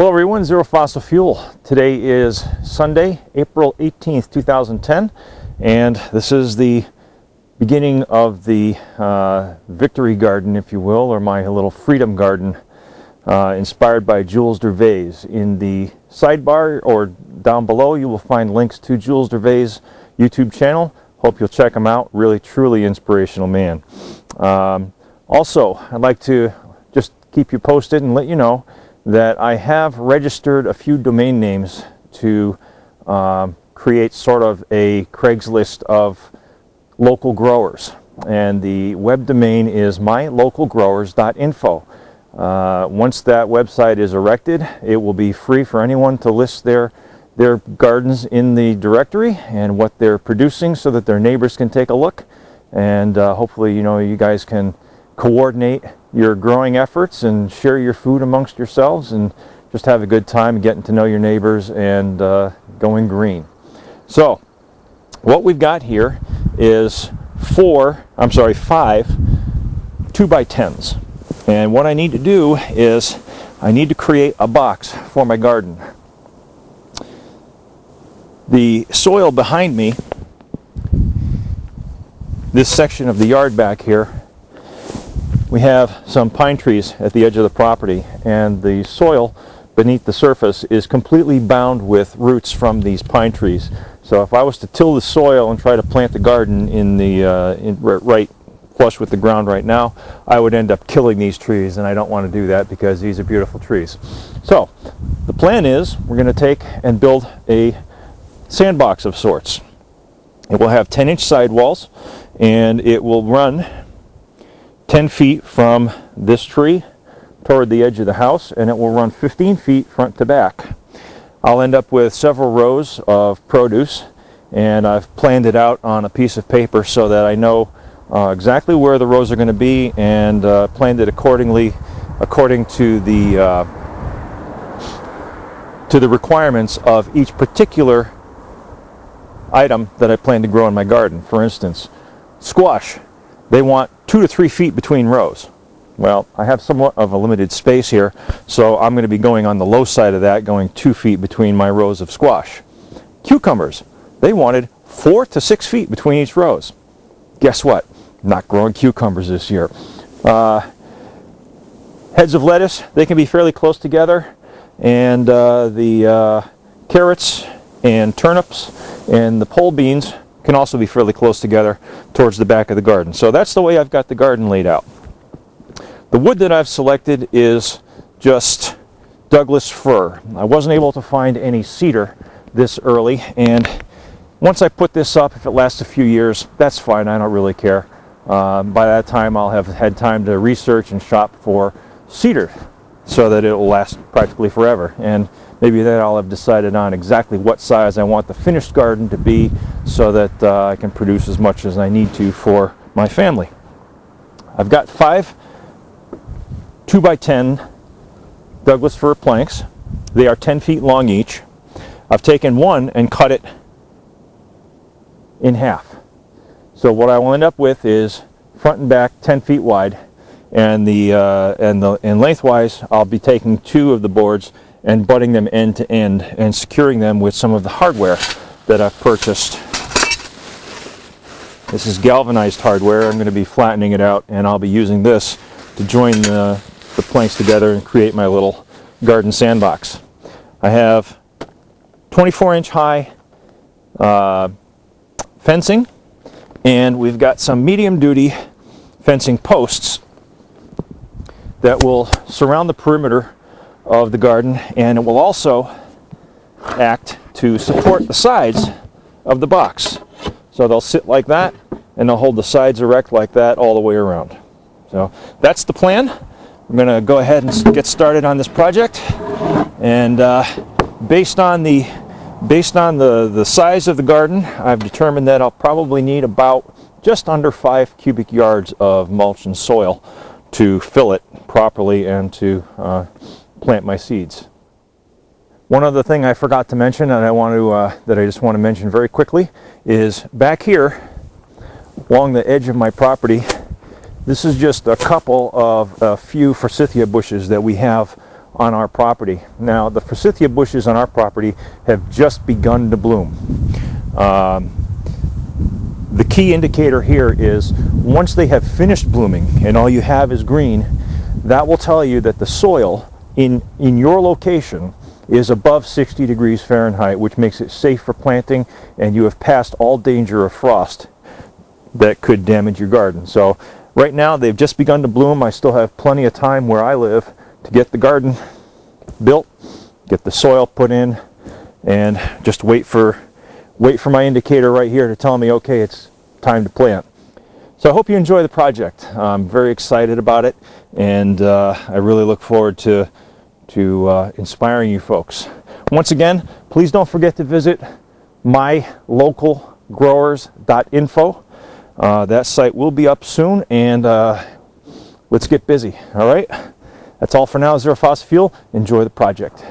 Hello everyone, Zero Fossil Fuel. Today is Sunday, April 18th, 2010, and this is the beginning of the victory garden, if you will, or my little freedom garden, inspired by Jules Dervaes. In the sidebar or down below, you will find links to Jules Dervaes' YouTube channel. Hope you'll check him out. Really, truly inspirational man. Also, I'd like to just keep you posted and let you know that I have registered a few domain names to create sort of a Craigslist of local growers, and the web domain is mylocalgrowers.info. Once that website is erected, it will be free for anyone to list their gardens in the directory and what they're producing, so that their neighbors can take a look, and hopefully, you guys can coordinate your growing efforts and share your food amongst yourselves and just have a good time getting to know your neighbors and going green. So what we've got here is 5 2x10s, and what I need to do is I need to create a box for my garden. The soil behind me, this section of the yard back here, we have some pine trees at the edge of the property, and the soil beneath the surface is completely bound with roots from these pine trees. So if I was to till the soil and try to plant the garden right flush with the ground right now, I would end up killing these trees, and I don't want to do that because these are beautiful trees. So the plan is we're going to take and build a sandbox of sorts. It will have 10-inch sidewalls, and it will run 10 feet from this tree toward the edge of the house, and it will run 15 feet front to back. I'll end up with several rows of produce, and I've planned it out on a piece of paper so that I know exactly where the rows are going to be, and planned it accordingly, according to the requirements of each particular item that I plan to grow in my garden. For instance, squash. They want 2 to 3 feet between rows. Well, I have somewhat of a limited space here, so I'm going to be going on the low side of that, going 2 feet between my rows of squash. Cucumbers. They wanted 4 to 6 feet between each rows. Guess what? Not growing cucumbers this year. Heads of lettuce, they can be fairly close together, and the carrots and turnips and the pole beans can also be fairly close together towards the back of the garden. So that's the way I've got the garden laid out. The wood that I've selected is just Douglas fir. I wasn't able to find any cedar this early, and once I put this up, if it lasts a few years, that's fine. I don't really care. By that time, I'll have had time to research and shop for cedar so that it will last practically forever. And maybe then I'll have decided on exactly what size I want the finished garden to be, so that I can produce as much as I need to for my family. I've got 5 2x10 Douglas fir planks. They are 10 feet long each. I've taken one and cut it in half. So what I will end up with is front and back 10 feet wide, and lengthwise I'll be taking 2 of the boards and butting them end to end and securing them with some of the hardware that I've purchased. This is galvanized hardware. I'm going to be flattening it out, and I'll be using this to join the planks together and create my little garden sandbox. I have 24-inch high fencing, and we've got some medium-duty fencing posts that will surround the perimeter of the garden, and it will also act to support the sides of the box. So they'll sit like that, and they'll hold the sides erect like that all the way around. So that's the plan. I'm going to go ahead and get started on this project, and based on the size of the garden, I've determined that I'll probably need about just under 5 cubic yards of mulch and soil to fill it properly and to plant my seeds. One other thing I forgot to mention, and that I just want to mention very quickly, is back here along the edge of my property. This is just a couple of a few forsythia bushes that we have on our property. Now, the forsythia bushes on our property have just begun to bloom. The key indicator here is once they have finished blooming and all you have is green, that will tell you that the soil in your location is above 60 degrees Fahrenheit, which makes it safe for planting, and you have passed all danger of frost that could damage your garden. So right now they've just begun to bloom. I still have plenty of time where I live to get the garden built, get the soil put in, and just wait for my indicator right here to tell me, okay, it's time to plant. So I hope you enjoy the project. I'm very excited about it, and I really look forward to inspiring you folks. Once again, please don't forget to visit mylocalgrowers.info. That site will be up soon, and let's get busy. All right, that's all for now. Zero Fossil Fuel. Enjoy the project.